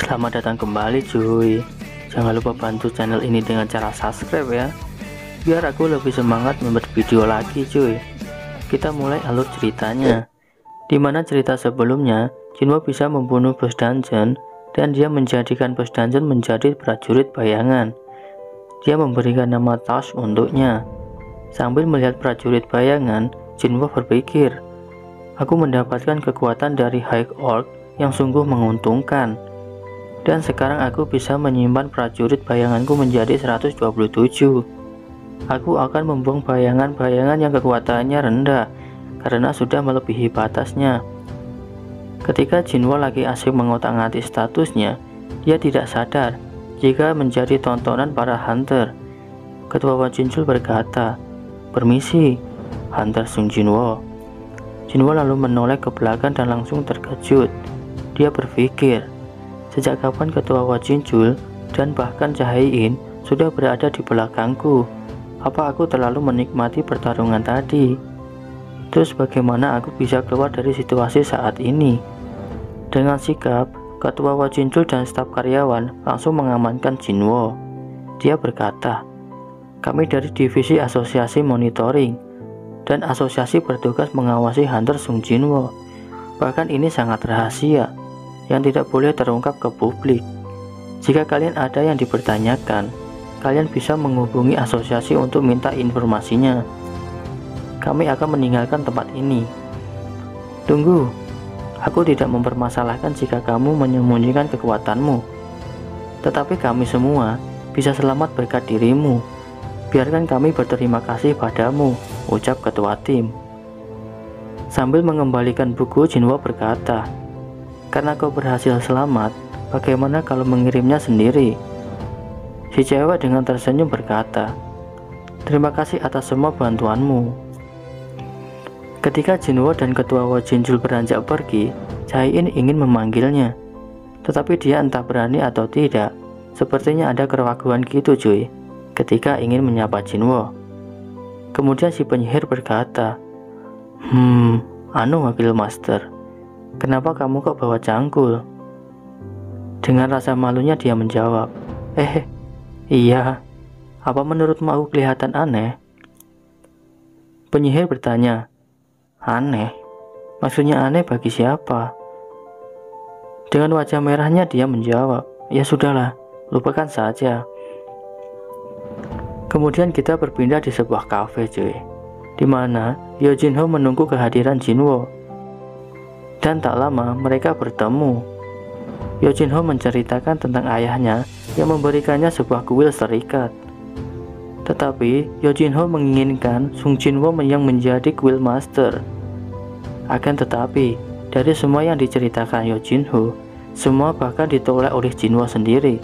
Selamat datang kembali cuy. Jangan lupa bantu channel ini dengan cara subscribe ya, biar aku lebih semangat membuat video lagi cuy. Kita mulai alur ceritanya. Dimana cerita sebelumnya Jinwo bisa membunuh bos dungeon dan dia menjadikan bos dungeon menjadi prajurit bayangan. Dia memberikan nama Taos untuknya. Sambil melihat prajurit bayangan, Jinwo berpikir, aku mendapatkan kekuatan dari High Orc yang sungguh menguntungkan. Dan sekarang aku bisa menyimpan prajurit bayanganku menjadi 127. Aku akan membuang bayangan-bayangan yang kekuatannya rendah karena sudah melebihi batasnya. Ketika Jinwo lagi asik mengotak-atik statusnya, dia tidak sadar jika menjadi tontonan para hunter. Ketua Wajinjul berkata, "Permisi, Hunter Sung Jinwo." Jinwo lalu menoleh ke belakang dan langsung terkejut. Dia berpikir, sejak kapan Ketua Wajinjul dan bahkan Jaein sudah berada di belakangku? Apa aku terlalu menikmati pertarungan tadi? Terus bagaimana aku bisa keluar dari situasi saat ini? Dengan sikap, Ketua Wajinjul dan staf karyawan langsung mengamankan Jinwo. Dia berkata, kami dari divisi asosiasi monitoring dan asosiasi bertugas mengawasi Hunter Sung Jinwo. Bahkan ini sangat rahasia yang tidak boleh terungkap ke publik. Jika kalian ada yang dipertanyakan, kalian bisa menghubungi asosiasi untuk minta informasinya. Kami akan meninggalkan tempat ini. Tunggu, aku tidak mempermasalahkan jika kamu menyembunyikan kekuatanmu. Tetapi kami semua bisa selamat berkat dirimu. Biarkan kami berterima kasih padamu, ucap ketua tim. Sambil mengembalikan buku, Jinwo berkata, karena kau berhasil selamat, bagaimana kalau mengirimnya sendiri? Si cewek dengan tersenyum berkata, terima kasih atas semua bantuanmu. Ketika Jinwo dan Ketua Wajinjul beranjak pergi, Jaein ingin memanggilnya. Tetapi dia entah berani atau tidak, sepertinya ada keraguan gitu cuy, ketika ingin menyapa Jinwo. Kemudian si penyihir berkata, Wakil Master, kenapa kamu kok bawa cangkul? Dengan rasa malunya dia menjawab, iya, apa menurutmu aku kelihatan aneh? Penyihir bertanya, aneh? Maksudnya aneh bagi siapa? Dengan wajah merahnya dia menjawab, ya sudahlah, lupakan saja. Kemudian kita berpindah di sebuah kafe cuy, di mana Yo Jinho menunggu kehadiran Jinwo. Dan tak lama mereka bertemu. Yo Jinho menceritakan tentang ayahnya yang memberikannya sebuah kuil serikat. Tetapi Yo Jinho menginginkan Sung Jinwo yang menjadi kuil master. Akan tetapi dari semua yang diceritakan Yo Jinho, semua bahkan ditolak oleh Jinwo sendiri,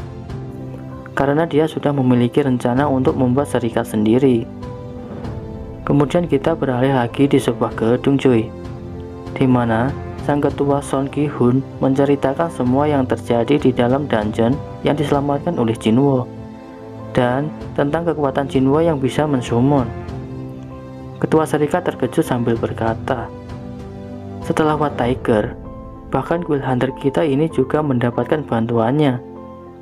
karena dia sudah memiliki rencana untuk membuat serikat sendiri. Kemudian kita beralih lagi di sebuah gedung cuy, di mana sang ketua Son Ki-hun menceritakan semua yang terjadi di dalam dungeon yang diselamatkan oleh Jinwo, dan tentang kekuatan Jinwo yang bisa mensummon. Ketua serikat terkejut sambil berkata, setelah White Tiger, bahkan Guild Hunter kita ini juga mendapatkan bantuannya,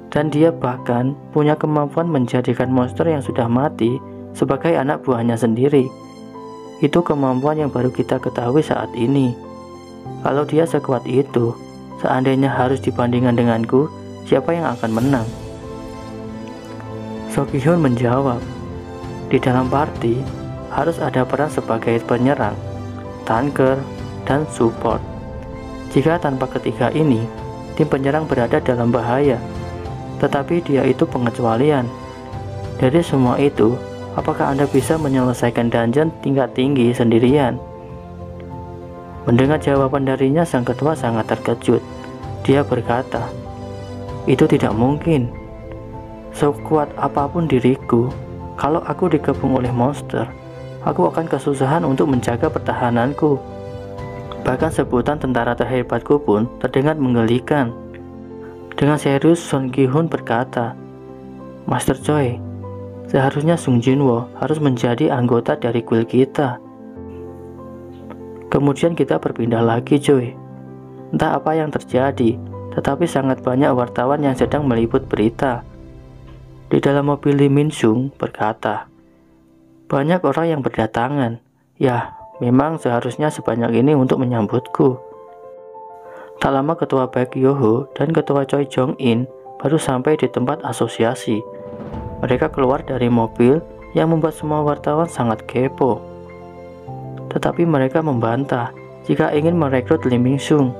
dan dia bahkan punya kemampuan menjadikan monster yang sudah mati sebagai anak buahnya sendiri. Itu kemampuan yang baru kita ketahui saat ini. Kalau dia sekuat itu, seandainya harus dibandingkan denganku, siapa yang akan menang? So Ki-hun menjawab, di dalam party harus ada peran sebagai penyerang, tanker, dan support. Jika tanpa ketiga ini, tim penyerang berada dalam bahaya. Tetapi dia itu pengecualian. Dari semua itu, apakah Anda bisa menyelesaikan dungeon tingkat tinggi sendirian? Mendengar jawaban darinya, sang ketua sangat terkejut. Dia berkata, itu tidak mungkin. Sekuat apapun diriku, kalau aku digabung oleh monster, aku akan kesusahan untuk menjaga pertahananku. Bahkan sebutan tentara terhebatku pun terdengar menggelikan. Dengan serius Son Ki-hun berkata, Master Choi, seharusnya Sung Jinwo harus menjadi anggota dari guild kita. Kemudian kita berpindah lagi cuy. Entah apa yang terjadi, tetapi sangat banyak wartawan yang sedang meliput berita. Di dalam mobil Lee Min Sung berkata, "Banyak orang yang berdatangan. Ya, memang seharusnya sebanyak ini untuk menyambutku." Tak lama Ketua Baek Yo-ho dan Ketua Choi Jong-in baru sampai di tempat asosiasi. Mereka keluar dari mobil yang membuat semua wartawan sangat kepo. Tetapi mereka membantah jika ingin merekrut Lee Min Sung.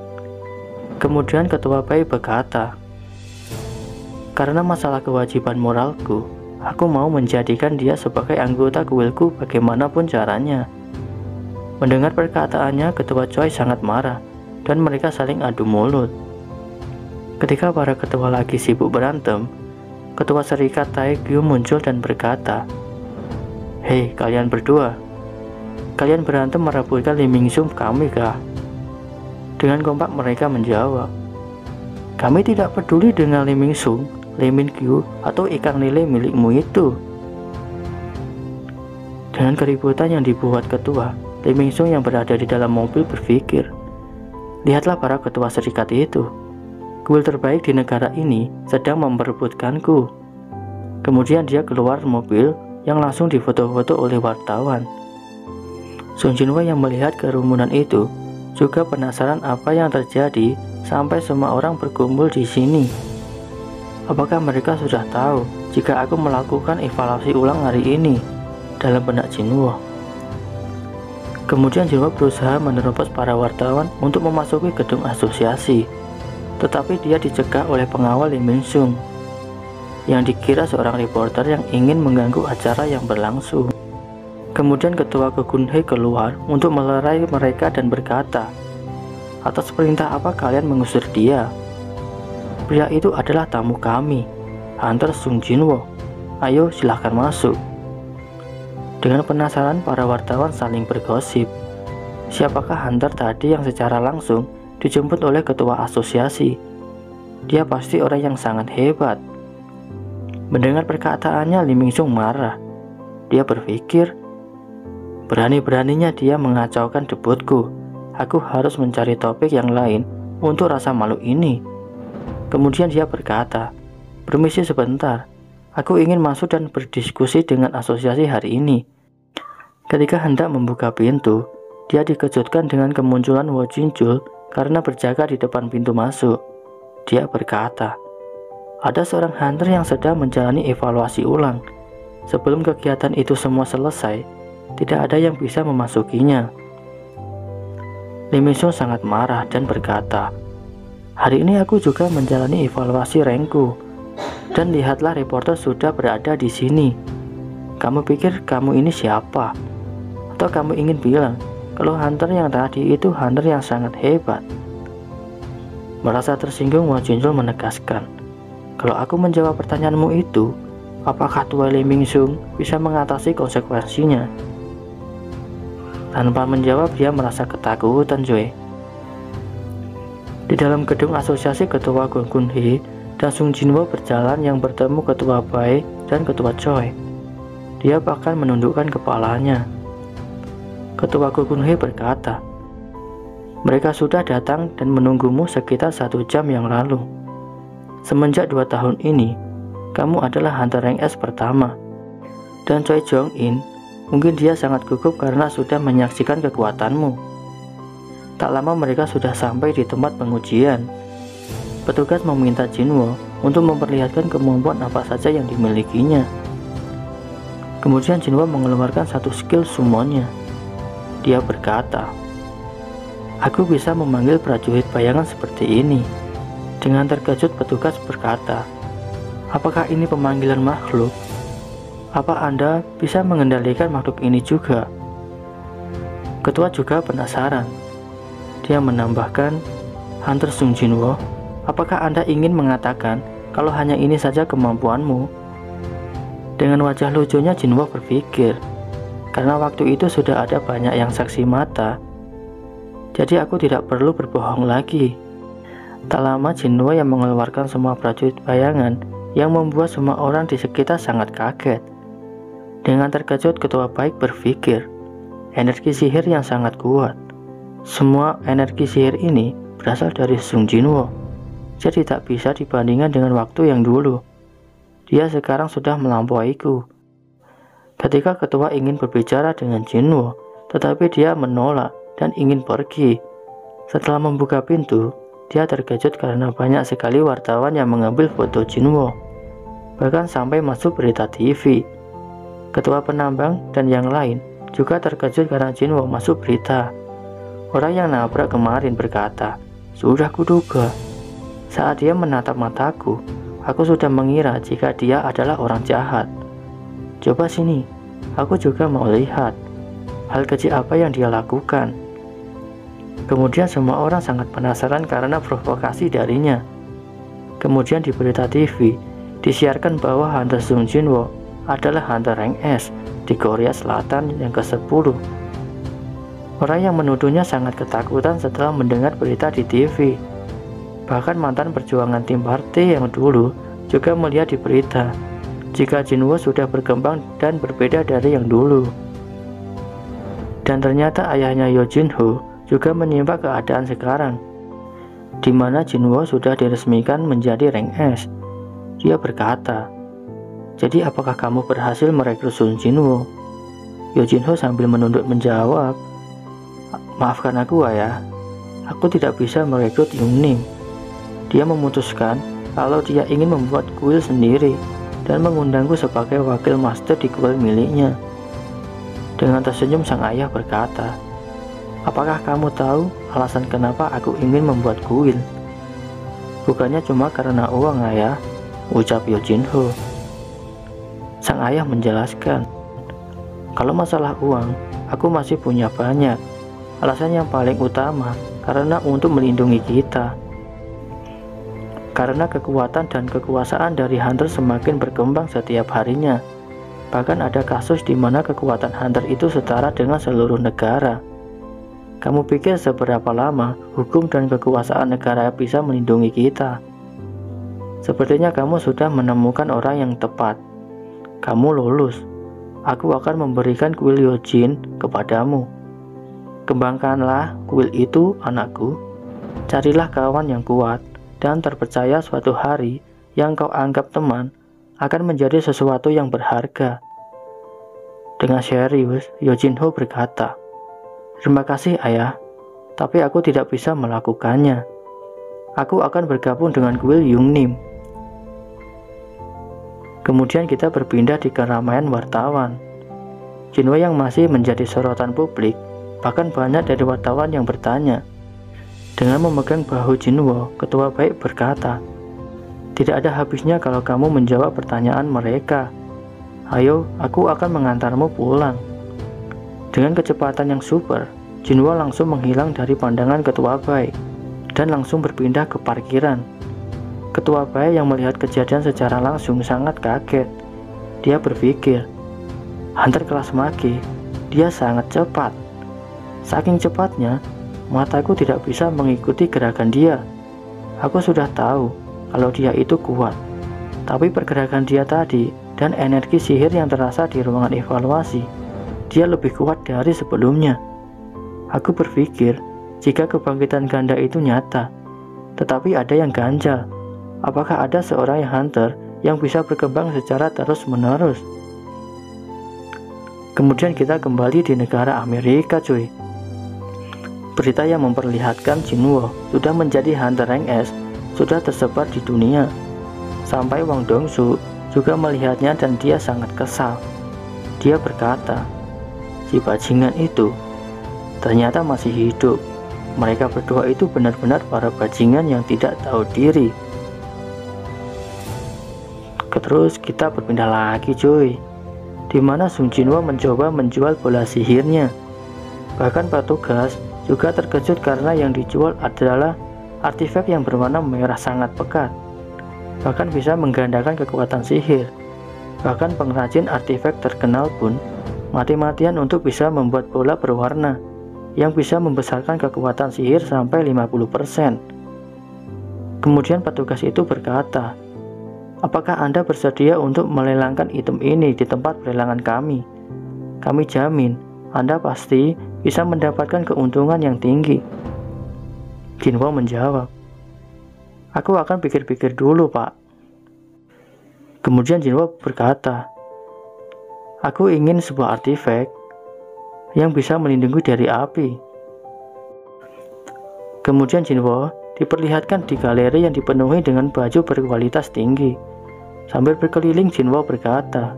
Kemudian Ketua Baek berkata, "Karena masalah kewajiban moralku, aku mau menjadikan dia sebagai anggota kuilku bagaimanapun caranya." Mendengar perkataannya, Ketua Choi sangat marah dan mereka saling adu mulut. Ketika para ketua lagi sibuk berantem, Ketua Serikat Taekgyo muncul dan berkata, "Hei kalian berdua, kalian berantem merebutkan Lee Min Sung kami kah?" Dengan kompak mereka menjawab, "Kami tidak peduli dengan Lee Min Sung, Lee Min Kyu, atau ikan lele milikmu itu." Dengan keributan yang dibuat ketua, Lee Min Sung yang berada di dalam mobil berpikir, "Lihatlah para ketua serikat itu. Kuil terbaik di negara ini sedang memperebutkanku." Kemudian dia keluar mobil yang langsung difoto-foto oleh wartawan. Sung Jinwo yang melihat kerumunan itu juga penasaran apa yang terjadi sampai semua orang berkumpul di sini. Apakah mereka sudah tahu jika aku melakukan evaluasi ulang hari ini dalam benak Jinwo? Kemudian Jinwo berusaha menerobos para wartawan untuk memasuki gedung asosiasi, tetapi dia dicegah oleh pengawal Lee Min Sung yang dikira seorang reporter yang ingin mengganggu acara yang berlangsung. Kemudian Ketua Ko Gun Hee keluar untuk melerai mereka dan berkata, "Atas perintah apa kalian mengusir dia? Pria itu adalah tamu kami, Hunter Sung Jinwo. Ayo silahkan masuk." Dengan penasaran, para wartawan saling bergosip. Siapakah Hunter tadi yang secara langsung dijemput oleh ketua asosiasi? Dia pasti orang yang sangat hebat. Mendengar perkataannya, Lee Min Sung marah. Dia berpikir, berani-beraninya dia mengacaukan debutku. Aku harus mencari topik yang lain untuk rasa malu ini. Kemudian dia berkata, "Permisi sebentar. Aku ingin masuk dan berdiskusi dengan asosiasi hari ini." Ketika hendak membuka pintu, dia dikejutkan dengan kemunculan Wo Jinjul karena berjaga di depan pintu masuk. Dia berkata, "Ada seorang hunter yang sedang menjalani evaluasi ulang. Sebelum kegiatan itu semua selesai, tidak ada yang bisa memasukinya." Lee Min Sung sangat marah dan berkata, "Hari ini aku juga menjalani evaluasi rankku. Dan lihatlah reporter sudah berada di sini. Kamu pikir kamu ini siapa? Atau kamu ingin bilang kalau hunter yang tadi itu hunter yang sangat hebat?" Merasa tersinggung, Wo Jinjul menegaskan, "Kalau aku menjawab pertanyaanmu itu, apakah tua Lee Min Sung bisa mengatasi konsekuensinya?" Tanpa menjawab, dia merasa ketakutan, cuy. Di dalam gedung asosiasi, Ketua Ko Gun Hee dan Sung Jinwo berjalan yang bertemu Ketua Baek dan Ketua Choi. Dia bahkan menundukkan kepalanya. Ketua Ko Gun Hee berkata, "Mereka sudah datang dan menunggumu sekitar 1 jam yang lalu. Semenjak 2 tahun ini, kamu adalah hunter rank S pertama." Dan Choi Jong-in, mungkin dia sangat gugup karena sudah menyaksikan kekuatanmu. Tak lama mereka sudah sampai di tempat pengujian. Petugas meminta Jinwo untuk memperlihatkan kemampuan apa saja yang dimilikinya. Kemudian Jinwo mengeluarkan satu skill summonnya. Dia berkata, "Aku bisa memanggil prajurit bayangan seperti ini." Dengan terkejut, petugas berkata, "Apakah ini pemanggilan makhluk? Apa Anda bisa mengendalikan makhluk ini juga?" Ketua juga penasaran. Dia menambahkan, "Hunter Sung Jinwo, apakah Anda ingin mengatakan kalau hanya ini saja kemampuanmu?" Dengan wajah lucunya, Jinwo berpikir, karena waktu itu sudah ada banyak yang saksi mata, jadi aku tidak perlu berbohong lagi. Tak lama, Jinwo yang mengeluarkan semua prajurit bayangan yang membuat semua orang di sekitar sangat kaget. Dengan terkejut, Ketua Baek berpikir, energi sihir yang sangat kuat. Semua energi sihir ini berasal dari Sung Jinwo. Dia tidak bisa dibandingkan dengan waktu yang dulu. Dia sekarang sudah melampauiku. Ketika ketua ingin berbicara dengan Jinwo, tetapi dia menolak dan ingin pergi. Setelah membuka pintu, dia terkejut karena banyak sekali wartawan yang mengambil foto Jinwo, bahkan sampai masuk berita TV. Ketua penambang dan yang lain juga terkejut karena Jinwo masuk berita. Orang yang nabrak kemarin berkata, "Sudah kuduga." Saat dia menatap mataku, aku sudah mengira jika dia adalah orang jahat. "Coba sini, aku juga mau lihat hal kecil apa yang dia lakukan." Kemudian semua orang sangat penasaran karena provokasi darinya. Kemudian di berita TV, disiarkan bahwa Hunter Sung Jinwo adalah Hunter Rank S di Korea Selatan yang ke-10. Orang yang menuduhnya sangat ketakutan setelah mendengar berita di TV. Bahkan mantan perjuangan tim partai yang dulu juga melihat di berita jika Jinwo sudah berkembang dan berbeda dari yang dulu. Dan ternyata ayahnya Yo Jinho juga menyimak keadaan sekarang, di mana Jinwo sudah diresmikan menjadi rank S. Dia berkata, "Jadi apakah kamu berhasil merekrut Sung Jinwo?" Yo Jinho sambil menunduk menjawab, "Maafkan aku, ayah. Aku tidak bisa merekrut Yung Nim. Dia memutuskan kalau dia ingin membuat kuil sendiri dan mengundangku sebagai wakil master di kuil miliknya." Dengan tersenyum sang ayah berkata, "Apakah kamu tahu alasan kenapa aku ingin membuat kuil?" "Bukannya cuma karena uang, ayah," ucap Yo Jinho. Sang ayah menjelaskan, "Kalau masalah uang, aku masih punya banyak. Alasan yang paling utama karena untuk melindungi kita. Karena kekuatan dan kekuasaan dari Hunter semakin berkembang setiap harinya. Bahkan ada kasus di mana kekuatan Hunter itu setara dengan seluruh negara. Kamu pikir seberapa lama hukum dan kekuasaan negara bisa melindungi kita? Sepertinya kamu sudah menemukan orang yang tepat. Kamu lulus. Aku akan memberikan kuil Yojin kepadamu. Kembangkanlah kuil itu, anakku. Carilah kawan yang kuat dan terpercaya. Suatu hari yang kau anggap teman akan menjadi sesuatu yang berharga." Dengan serius, Yo Jinho berkata, "Terima kasih, ayah, tapi aku tidak bisa melakukannya. Aku akan bergabung dengan kuil Yung Nim." Kemudian kita berpindah di keramaian wartawan. Jinwo yang masih menjadi sorotan publik, bahkan banyak dari wartawan yang bertanya. Dengan memegang bahu Jinwo, ketua baik berkata, "Tidak ada habisnya kalau kamu menjawab pertanyaan mereka. Ayo, aku akan mengantarmu pulang." Dengan kecepatan yang super, Jinwo langsung menghilang dari pandangan ketua baik dan langsung berpindah ke parkiran. Ketua baik yang melihat kejadian secara langsung sangat kaget. Dia berpikir, Hunter kelas mage, dia sangat cepat. Saking cepatnya, mataku tidak bisa mengikuti gerakan dia. Aku sudah tahu kalau dia itu kuat, tapi pergerakan dia tadi dan energi sihir yang terasa di ruangan evaluasi, dia lebih kuat dari sebelumnya. Aku berpikir jika kebangkitan ganda itu nyata, tetapi ada yang ganjal. Apakah ada seorang Hunter yang bisa berkembang secara terus-menerus? Kemudian kita kembali di negara Amerika, cuy. Berita yang memperlihatkan Jinwo sudah menjadi Hunter Rank S sudah tersebar di dunia. Sampai Wang Dongsu juga melihatnya dan dia sangat kesal. Dia berkata, "Si bajingan itu ternyata masih hidup. Mereka berdua itu benar-benar para bajingan yang tidak tahu diri." Terus kita berpindah lagi, cuy, di mana Sung Jinwo mencoba menjual bola sihirnya. Bahkan petugas juga terkejut karena yang dijual adalah artefak yang berwarna merah sangat pekat, bahkan bisa menggandakan kekuatan sihir. Bahkan pengrajin artefak terkenal pun mati-matian untuk bisa membuat bola berwarna yang bisa membesarkan kekuatan sihir sampai 50%. Kemudian petugas itu berkata, "Apakah Anda bersedia untuk melelangkan item ini di tempat pelelangan kami? Kami jamin Anda pasti bisa mendapatkan keuntungan yang tinggi." Jinwo menjawab, Aku akan pikir-pikir dulu, Pak. Kemudian Jinwo berkata, aku ingin sebuah artefak yang bisa melindungi dari api. Kemudian Jinwo diperlihatkan di galeri yang dipenuhi dengan baju berkualitas tinggi. Sambil berkeliling, Jinwo berkata,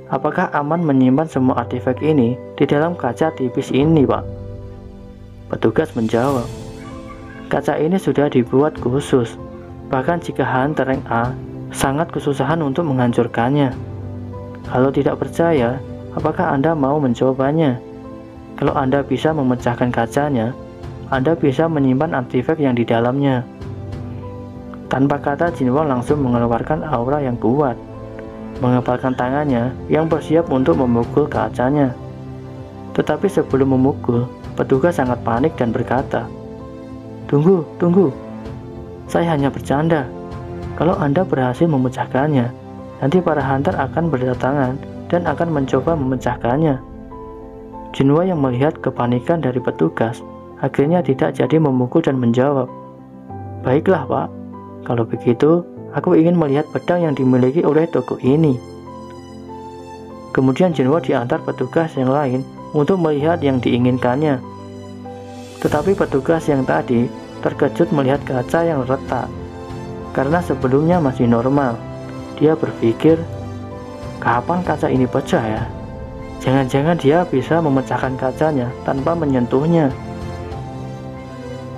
apakah aman menyimpan semua artefak ini di dalam kaca tipis ini, Pak? Petugas menjawab, kaca ini sudah dibuat khusus. Bahkan jika hunter rank A sangat kesusahan untuk menghancurkannya. Kalau tidak percaya, apakah Anda mau mencobanya? Kalau Anda bisa memecahkan kacanya, Anda bisa menyimpan artefak yang di dalamnya. Tanpa kata, Jinwo langsung mengeluarkan aura yang kuat, mengepalkan tangannya yang bersiap untuk memukul kacanya. Tetapi sebelum memukul, petugas sangat panik dan berkata, tunggu, saya hanya bercanda. Kalau Anda berhasil memecahkannya, nanti para hunter akan berdatangan dan akan mencoba memecahkannya. Jinwo yang melihat kepanikan dari petugas akhirnya tidak jadi memukul dan menjawab, baiklah, Pak, kalau begitu aku ingin melihat pedang yang dimiliki oleh toko ini. Kemudian Jinwo diantar petugas yang lain untuk melihat yang diinginkannya. Tetapi petugas yang tadi terkejut melihat kaca yang retak, karena sebelumnya masih normal. Dia berpikir, kapan kaca ini pecah ya? Jangan-jangan dia bisa memecahkan kacanya tanpa menyentuhnya.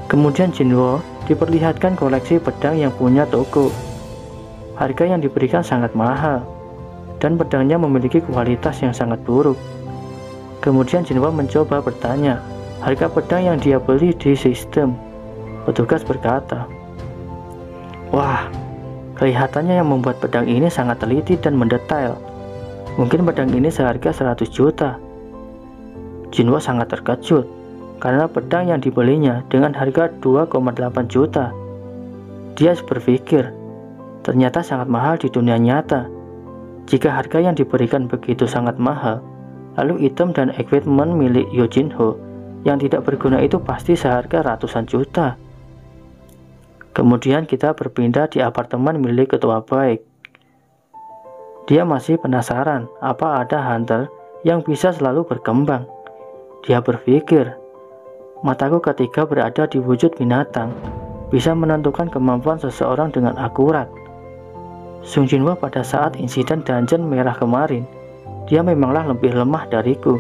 Kemudian Jinwo diperlihatkan koleksi pedang yang punya toko. Harga yang diberikan sangat mahal, dan pedangnya memiliki kualitas yang sangat buruk. Kemudian Jinwo mencoba bertanya harga pedang yang dia beli di sistem. Petugas berkata, wah, kelihatannya yang membuat pedang ini sangat teliti dan mendetail. Mungkin pedang ini seharga 100 juta. Jinwo sangat terkejut karena pedang yang dibelinya dengan harga 2,8 juta. Dia berpikir, ternyata sangat mahal di dunia nyata. Jika harga yang diberikan begitu sangat mahal, lalu item dan equipment milik Yo Jinho yang tidak berguna itu pasti seharga ratusan juta. Kemudian kita berpindah di apartemen milik ketua baik. Dia masih penasaran apa ada hunter yang bisa selalu berkembang. Dia berpikir, mataku ketika berada di wujud binatang bisa menentukan kemampuan seseorang dengan akurat. Sung Jinwo pada saat insiden dungeon merah kemarin, dia memanglah lebih lemah dariku.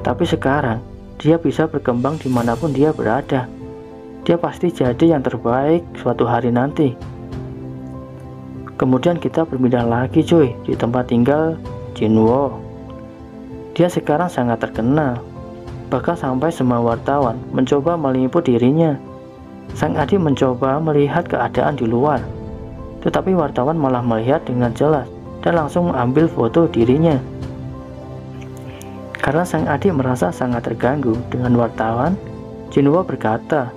Tapi sekarang, dia bisa berkembang dimanapun dia berada. Dia pasti jadi yang terbaik suatu hari nanti. Kemudian kita berpindah lagi cuy di tempat tinggal Jinwo. Dia sekarang sangat terkenal, bahkan sampai semua wartawan mencoba meliput dirinya. Sang adik mencoba melihat keadaan di luar, tetapi wartawan malah melihat dengan jelas dan langsung mengambil foto dirinya. Karena sang adik merasa sangat terganggu dengan wartawan, Jinwo berkata,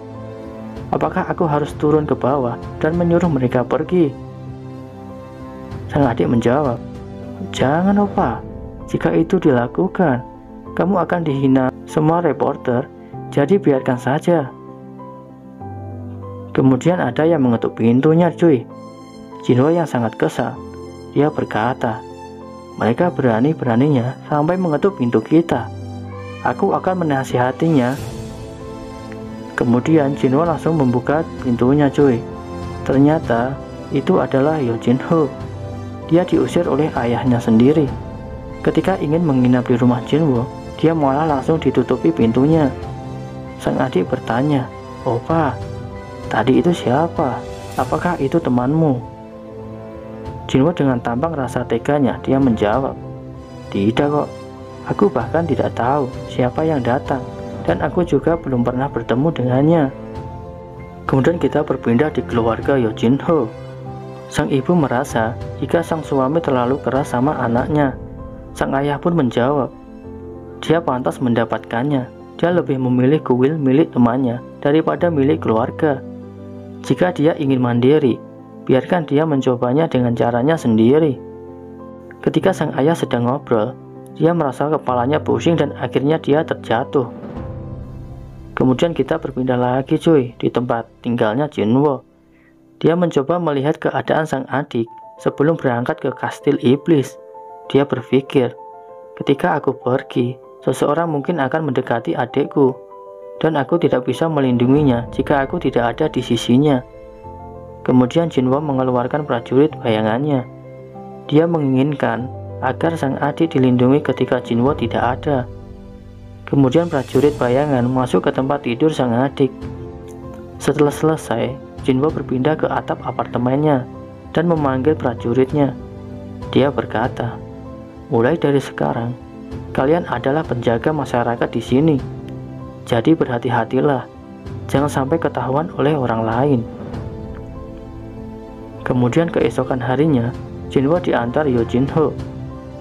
apakah aku harus turun ke bawah dan menyuruh mereka pergi? Sang adik menjawab, jangan opa, jika itu dilakukan, kamu akan dihina semua reporter, jadi biarkan saja. Kemudian ada yang mengetuk pintunya cuy. Jinwo yang sangat kesal, dia berkata, mereka berani-beraninya sampai mengetuk pintu kita. Aku akan menasihatinya. Kemudian Jinwo langsung membuka pintunya cuy. Ternyata itu adalah Yo Jinho. Dia diusir oleh ayahnya sendiri. Ketika ingin menginap di rumah Jinwo, dia malah langsung ditutupi pintunya. Sang adik bertanya, opa, tadi itu siapa? Apakah itu temanmu? Jinwo dengan tampang rasa teganya, dia menjawab, tidak kok, aku bahkan tidak tahu siapa yang datang, dan aku juga belum pernah bertemu dengannya. Kemudian kita berpindah di keluarga Yo Jinho. Sang ibu merasa jika sang suami terlalu keras sama anaknya. Sang ayah pun menjawab, dia pantas mendapatkannya. Dia lebih memilih kuil milik temannya daripada milik keluarga. Jika dia ingin mandiri, biarkan dia mencobanya dengan caranya sendiri. Ketika sang ayah sedang ngobrol, dia merasa kepalanya pusing dan akhirnya dia terjatuh. Kemudian kita berpindah lagi cuy di tempat tinggalnya Jinwo. Dia mencoba melihat keadaan sang adik sebelum berangkat ke kastil iblis. Dia berpikir, ketika aku pergi, seseorang mungkin akan mendekati adikku, dan aku tidak bisa melindunginya jika aku tidak ada di sisinya. Kemudian Jinwo mengeluarkan prajurit bayangannya. Dia menginginkan agar sang adik dilindungi ketika Jinwo tidak ada. Kemudian prajurit bayangan masuk ke tempat tidur sang adik. Setelah selesai, Jinwo berpindah ke atap apartemennya dan memanggil prajuritnya. Dia berkata, "Mulai dari sekarang, kalian adalah penjaga masyarakat di sini. Jadi berhati-hatilah, jangan sampai ketahuan oleh orang lain." Kemudian keesokan harinya, Jinwo diantar Yo Jin-ho.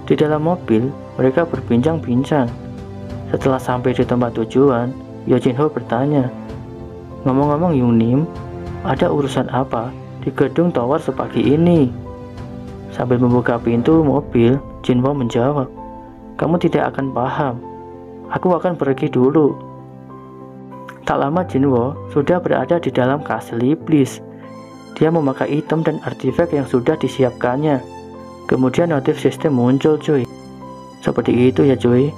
Di dalam mobil, mereka berbincang-bincang. Setelah sampai di tempat tujuan, Yo Jin-ho bertanya, "Ngomong-ngomong Yunim, ada urusan apa di gedung tower sepagi ini?" Sambil membuka pintu mobil, Jinwo menjawab, "Kamu tidak akan paham. Aku akan pergi dulu." Tak lama Jinwo sudah berada di dalam kastil iblis. Dia memakai item dan artifak yang sudah disiapkannya. Kemudian notif sistem muncul, cuy. Seperti itu ya, cuy.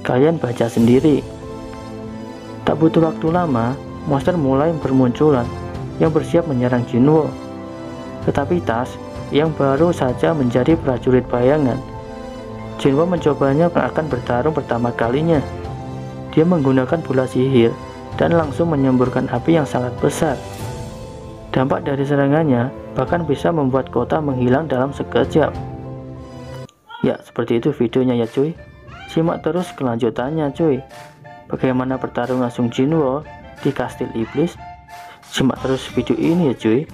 Kalian baca sendiri. Tak butuh waktu lama, monster mulai bermunculan yang bersiap menyerang Jinwo. Tetapi Tas yang baru saja menjadi prajurit bayangan, Jinwo mencobanya akan bertarung pertama kalinya. Dia menggunakan bola sihir dan langsung menyemburkan api yang sangat besar. Dampak dari serangannya bahkan bisa membuat kota menghilang dalam sekejap. Ya, seperti itu videonya ya, cuy. Simak terus kelanjutannya, cuy. Bagaimana pertarungan Sung Jinwo di kastil iblis? Simak terus video ini ya, cuy.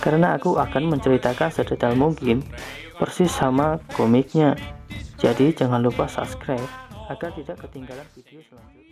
Karena aku akan menceritakan sedetail mungkin, persis sama komiknya. Jadi jangan lupa subscribe agar tidak ketinggalan video selanjutnya.